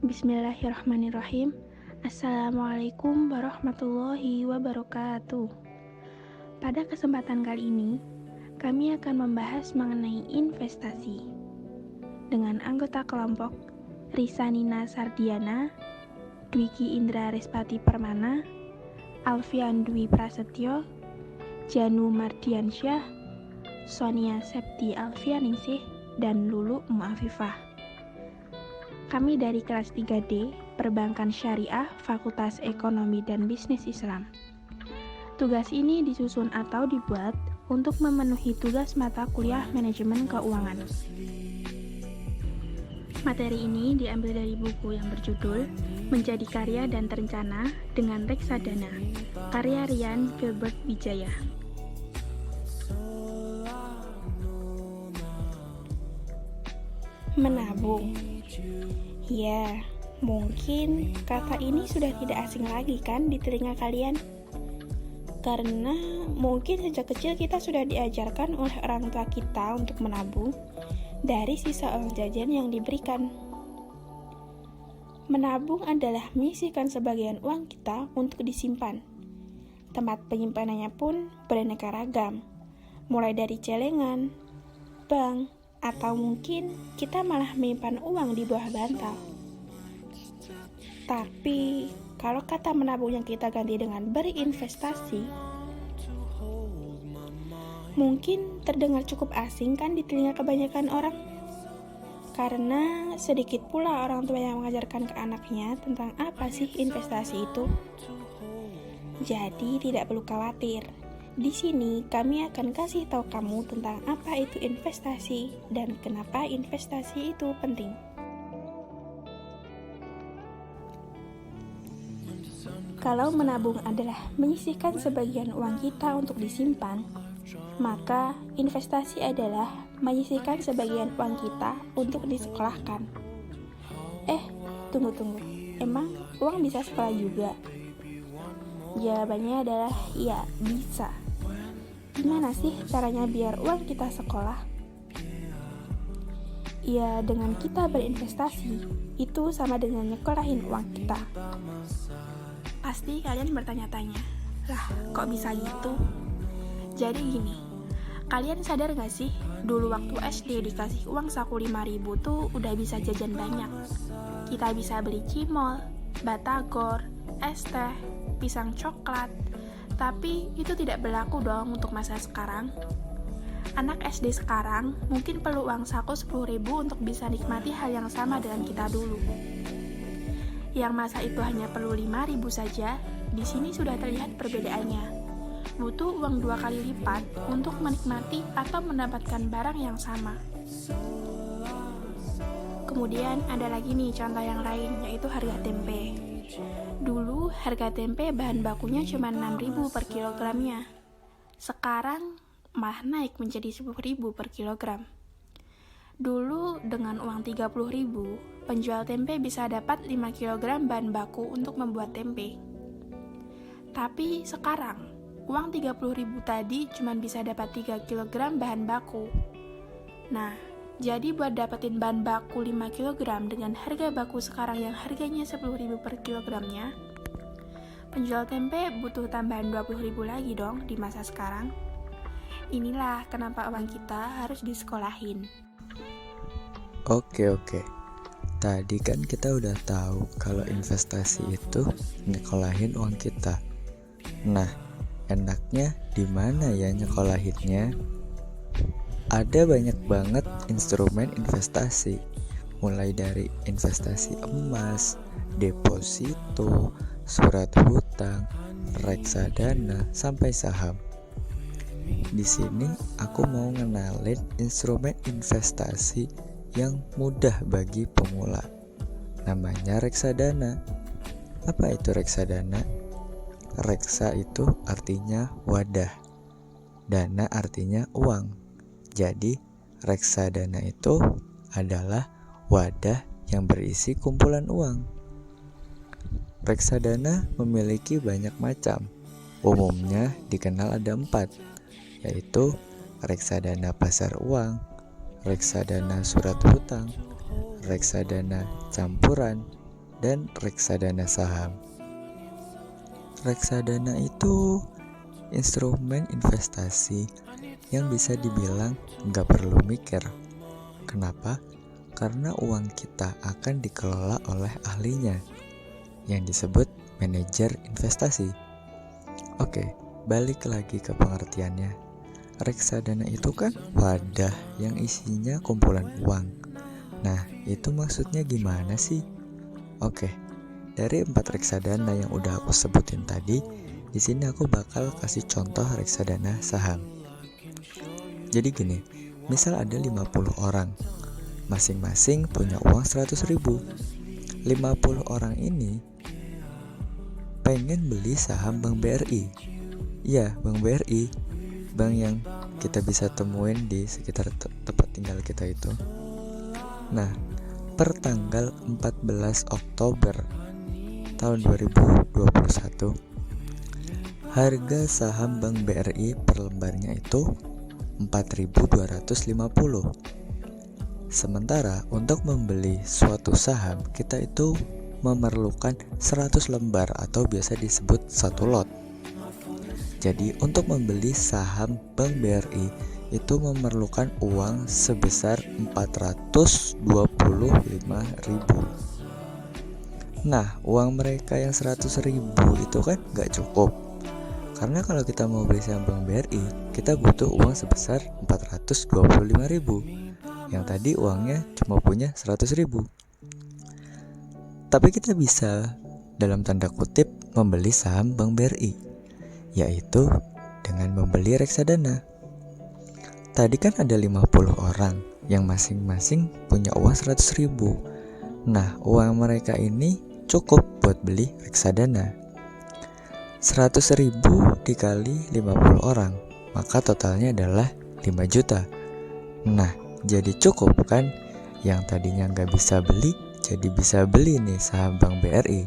Bismillahirrahmanirrahim. Assalamualaikum warahmatullahi wabarakatuh. Pada kesempatan kali ini, kami akan membahas mengenai investasi dengan anggota kelompok Risanina Sardiana, Dwiki Indra Respati Permana, Alfian Dwi Prasetyo, Janu Mardiansyah, Sonia Septi Alfianingsih, dan Lulu Mu'afifah. Kami dari kelas 3D, Perbankan Syariah, Fakultas Ekonomi dan Bisnis Islam. Tugas ini disusun atau dibuat untuk memenuhi tugas mata kuliah Manajemen Keuangan. Materi ini diambil dari buku yang berjudul Menjadi Karya dan Terencana dengan Reksadana, karya Rian Gilbert Wijaya. Menabung. Ya, mungkin kata ini sudah tidak asing lagi kan di telinga kalian? Karena mungkin sejak kecil kita sudah diajarkan oleh orang tua kita untuk menabung dari sisa uang jajan yang diberikan. Menabung adalah menyisihkan sebagian uang kita untuk disimpan. Tempat penyimpanannya pun beraneka ragam, mulai dari celengan, bank, atau mungkin kita malah menyimpan uang di bawah bantal. Tapi, kalau kata menabung yang kita ganti dengan berinvestasi, mungkin terdengar cukup asing kan di telinga kebanyakan orang? Karena sedikit pula orang tua yang mengajarkan ke anaknya tentang apa sih investasi itu. Jadi, tidak perlu khawatir. Di sini kami akan kasih tahu kamu tentang apa itu investasi dan kenapa investasi itu penting. Kalau menabung adalah menyisihkan sebagian uang kita untuk disimpan, maka investasi adalah menyisihkan sebagian uang kita untuk disekolahkan. Tunggu. Emang uang bisa sekolah juga? Jawabannya adalah ya, bisa. Gimana sih caranya biar uang kita sekolah? Ya, dengan kita berinvestasi, itu sama dengan nyekolahin uang kita. Pasti kalian bertanya-tanya, lah kok bisa gitu? Jadi gini, kalian sadar gak sih, dulu waktu SD dikasih uang saku 5.000 tuh udah bisa jajan banyak. Kita bisa beli cimol, batagor, es teh, pisang coklat. Tapi itu tidak berlaku dong untuk masa sekarang. Anak SD sekarang mungkin perlu uang saku 10.000 untuk bisa nikmati hal yang sama dengan kita dulu. Yang masa itu hanya perlu 5.000 saja, di sini sudah terlihat perbedaannya. Butuh uang 2 kali lipat untuk menikmati atau mendapatkan barang yang sama. Kemudian ada lagi nih contoh yang lain, yaitu harga tempe. Dulu harga tempe bahan bakunya cuma 6.000 per kilogramnya. Sekarang malah naik menjadi 10.000 per kilogram. Dulu dengan uang 30.000, penjual tempe bisa dapat 5 kg bahan baku untuk membuat tempe. Tapi sekarang, uang 30.000 tadi cuma bisa dapat 3 kg bahan baku. Nah, jadi buat dapetin bahan baku 5 kg dengan harga baku sekarang yang harganya 10.000 per kilogramnya, penjual tempe butuh tambahan 20.000 lagi dong di masa sekarang. Inilah kenapa uang kita harus disekolahin. Oke. Tadi kan kita udah tahu kalau investasi itu nyekolahin uang kita. Nah, enaknya di mana ya nyekolahinnya? Ada banyak banget instrumen investasi, mulai dari investasi emas, deposito, surat hutang, reksadana, sampai saham. Di sini aku mau ngenalin instrumen investasi yang mudah bagi pemula. Namanya reksadana. Apa itu reksadana? Reksa itu artinya wadah. Dana artinya uang. Jadi, reksadana itu adalah wadah yang berisi kumpulan uang. Reksadana memiliki banyak macam. Umumnya dikenal ada 4, yaitu reksadana pasar uang, reksadana surat hutang, reksadana campuran, dan reksadana saham. Reksadana itu instrumen investasi yang bisa dibilang nggak perlu mikir. Kenapa? Karena uang kita akan dikelola oleh ahlinya yang disebut manajer investasi. Oke, balik lagi ke pengertiannya. Reksadana itu kan wadah yang isinya kumpulan uang. Nah, itu maksudnya gimana sih? Oke, dari 4 reksadana yang udah aku sebutin tadi, di sini aku bakal kasih contoh reksadana saham. Jadi gini, misal ada 50 orang, masing-masing punya uang 100.000. 50 orang ini pengen beli saham Bank BRI. Iya, Bank BRI, bank yang kita bisa temuin di sekitar tempat tinggal kita itu. Nah, per tanggal 14 Oktober tahun 2021, harga saham Bank BRI per lembarnya itu 4.250. Sementara untuk membeli suatu saham, kita itu memerlukan 100 lembar atau biasa disebut 1 lot. Jadi untuk membeli saham Bank BRI itu memerlukan uang sebesar 425.000. Nah, uang mereka yang 100.000 itu kan gak cukup. Karena kalau kita mau beli saham Bank BRI, kita butuh uang sebesar 425.000. Yang tadi uangnya cuma punya 100.000. Tapi kita bisa dalam tanda kutip membeli saham Bank BRI, yaitu dengan membeli reksadana. Tadi kan ada 50 orang yang masing-masing punya uang 100.000. Nah, uang mereka ini cukup buat beli reksadana. 100.000 dikali 50 orang, maka totalnya adalah 5 juta. Nah, jadi cukup kan? Yang tadinya nggak bisa beli, jadi bisa beli nih saham Bank BRI.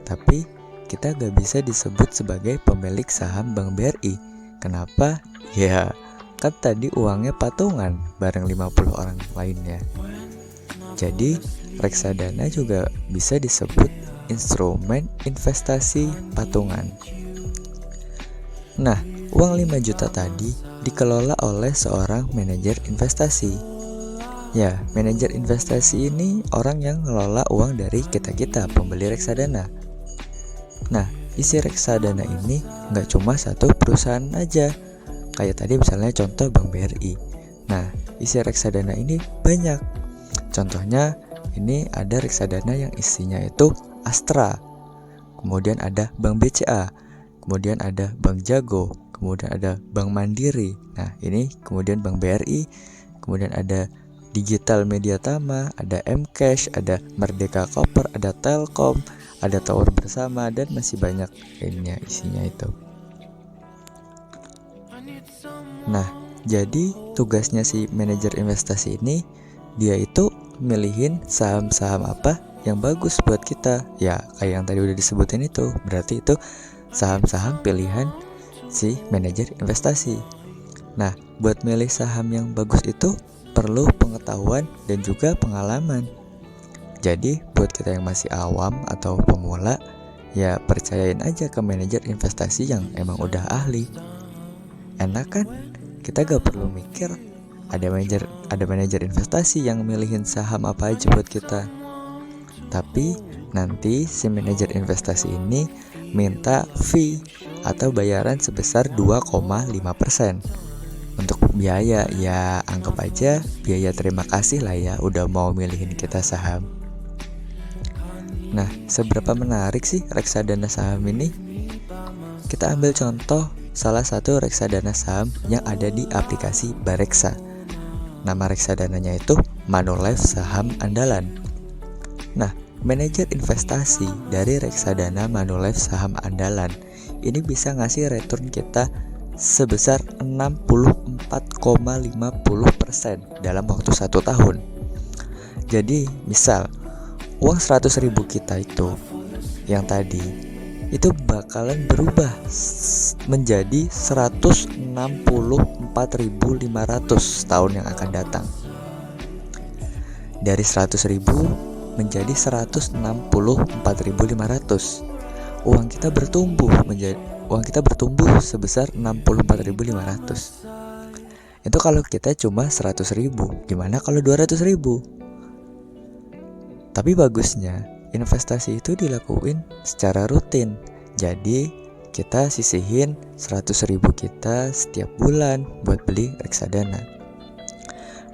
Tapi kita gak bisa disebut sebagai pemilik saham Bank BRI. Kenapa? Ya, kan tadi uangnya patungan bareng 50 orang lainnya. Jadi, reksadana juga bisa disebut instrumen investasi patungan. Nah, uang 5 juta tadi dikelola oleh seorang manajer investasi. Ya, manajer investasi ini orang yang ngelola uang dari kita-kita pembeli reksadana. Nah, isi reksadana ini nggak cuma satu perusahaan aja. Kayak tadi misalnya contoh Bank BRI. Nah, isi reksadana ini banyak. Contohnya, ini ada reksadana yang isinya itu Astra. Kemudian ada Bank BCA. Kemudian ada Bank Jago. Kemudian ada Bank Mandiri. Nah, ini kemudian Bank BRI. Kemudian ada Digital Media Tama, ada Mcash, ada Merdeka Cooper, ada Telkom, ada Tower Bersama, dan masih banyak lainnya isinya itu. Nah, jadi tugasnya si manajer investasi ini, dia itu milihin saham-saham apa yang bagus buat kita. Ya, kayak yang tadi udah disebutin itu, berarti itu saham-saham pilihan si manajer investasi. Nah, buat milih saham yang bagus itu perlu pengetahuan dan juga pengalaman. Jadi buat kita yang masih awam atau pemula, ya percayain aja ke manajer investasi yang emang udah ahli. Enak kan? Kita gak perlu mikir. Ada manajer investasi yang milihin saham apa aja buat kita. Tapi nanti si manajer investasi ini minta fee atau bayaran sebesar 2,5%. Untuk biaya, ya anggap aja biaya terima kasih lah ya udah mau milihin kita saham. Nah, seberapa menarik sih reksadana saham ini? Kita ambil contoh salah satu reksadana saham yang ada di aplikasi Bareksa. Nama reksadananya itu Manulife Saham Andalan. Nah, manajer investasi dari reksadana Manulife Saham Andalan ini bisa ngasih return kita sebesar 64,50% dalam waktu 1 tahun. Jadi, misal uang 100.000 kita itu yang tadi itu bakalan berubah menjadi 164.500 tahun yang akan datang. Dari 100.000 menjadi 164.500. Uang kita bertumbuh sebesar 64.500. Itu kalau kita cuma 100.000. Gimana kalau 200.000? Tapi bagusnya investasi itu dilakuin secara rutin. Jadi kita sisihin 100.000 kita setiap bulan buat beli reksadana.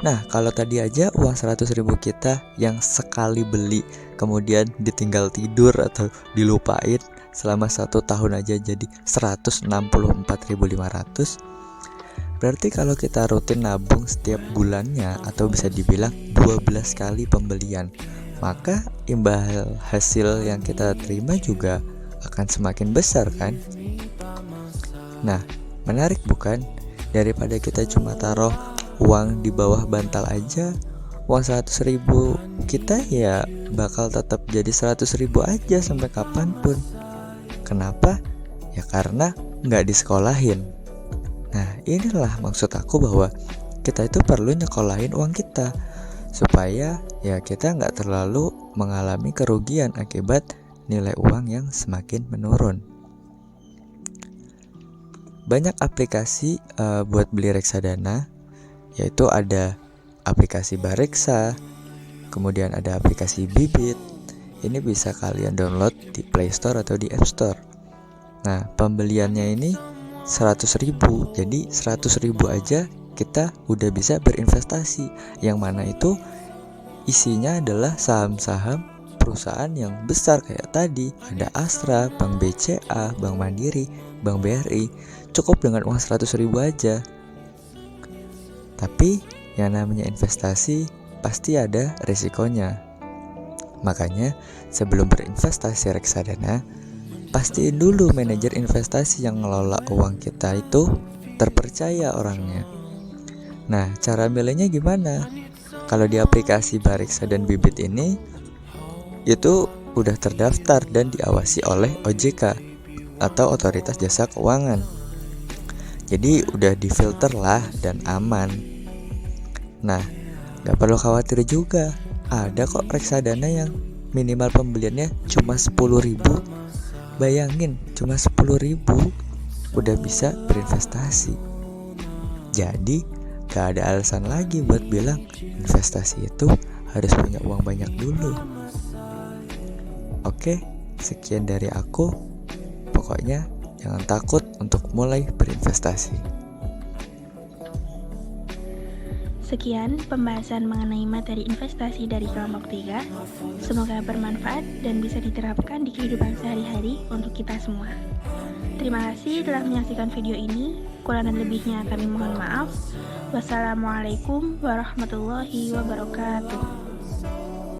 Nah, kalau tadi aja uang 100.000 kita yang sekali beli kemudian ditinggal tidur atau dilupain selama 1 tahun aja jadi 164.500. Berarti kalau kita rutin nabung setiap bulannya atau bisa dibilang 12 kali pembelian, maka imbal hasil yang kita terima juga akan semakin besar kan? Nah, menarik bukan? Daripada kita cuma taruh uang di bawah bantal aja, uang 100.000 kita ya bakal tetap jadi 100.000 aja sampai kapanpun. Kenapa? Ya karena nggak disekolahin. Nah, inilah maksud aku bahwa kita itu perlu nyekolahin uang kita supaya ya kita nggak terlalu mengalami kerugian akibat nilai uang yang semakin menurun. Banyak aplikasi buat beli reksadana, yaitu ada aplikasi Bareksa, kemudian ada aplikasi Bibit. Ini bisa kalian download di Play Store atau di App Store. Nah, pembeliannya ini 100.000, jadi 100.000 aja kita udah bisa berinvestasi, yang mana itu isinya adalah saham-saham perusahaan yang besar kayak tadi. Ada Astra, Bank BCA, Bank Mandiri, Bank BRI. Cukup dengan uang 100.000 aja. Tapi yang namanya investasi pasti ada risikonya. Makanya sebelum berinvestasi reksadana, pastiin dulu manajer investasi yang ngelola uang kita itu terpercaya orangnya. Nah, cara milihnya gimana? Kalau di aplikasi Bareksa dan Bibit ini itu udah terdaftar dan diawasi oleh OJK atau Otoritas Jasa Keuangan. Jadi udah difilter lah dan aman. Nah, gak perlu khawatir juga. Ada kok reksadana yang minimal pembeliannya cuma 10.000. Bayangin, cuma 10.000 udah bisa berinvestasi. Jadi gak ada alasan lagi buat bilang investasi itu harus punya uang banyak dulu. Oke, sekian dari aku. Pokoknya jangan takut untuk mulai berinvestasi. Sekian pembahasan mengenai materi investasi dari kelompok 3. Semoga bermanfaat dan bisa diterapkan di kehidupan sehari-hari untuk kita semua. Terima kasih telah menyaksikan video ini. Kurang dan lebihnya kami mohon maaf. Wassalamualaikum warahmatullahi wabarakatuh.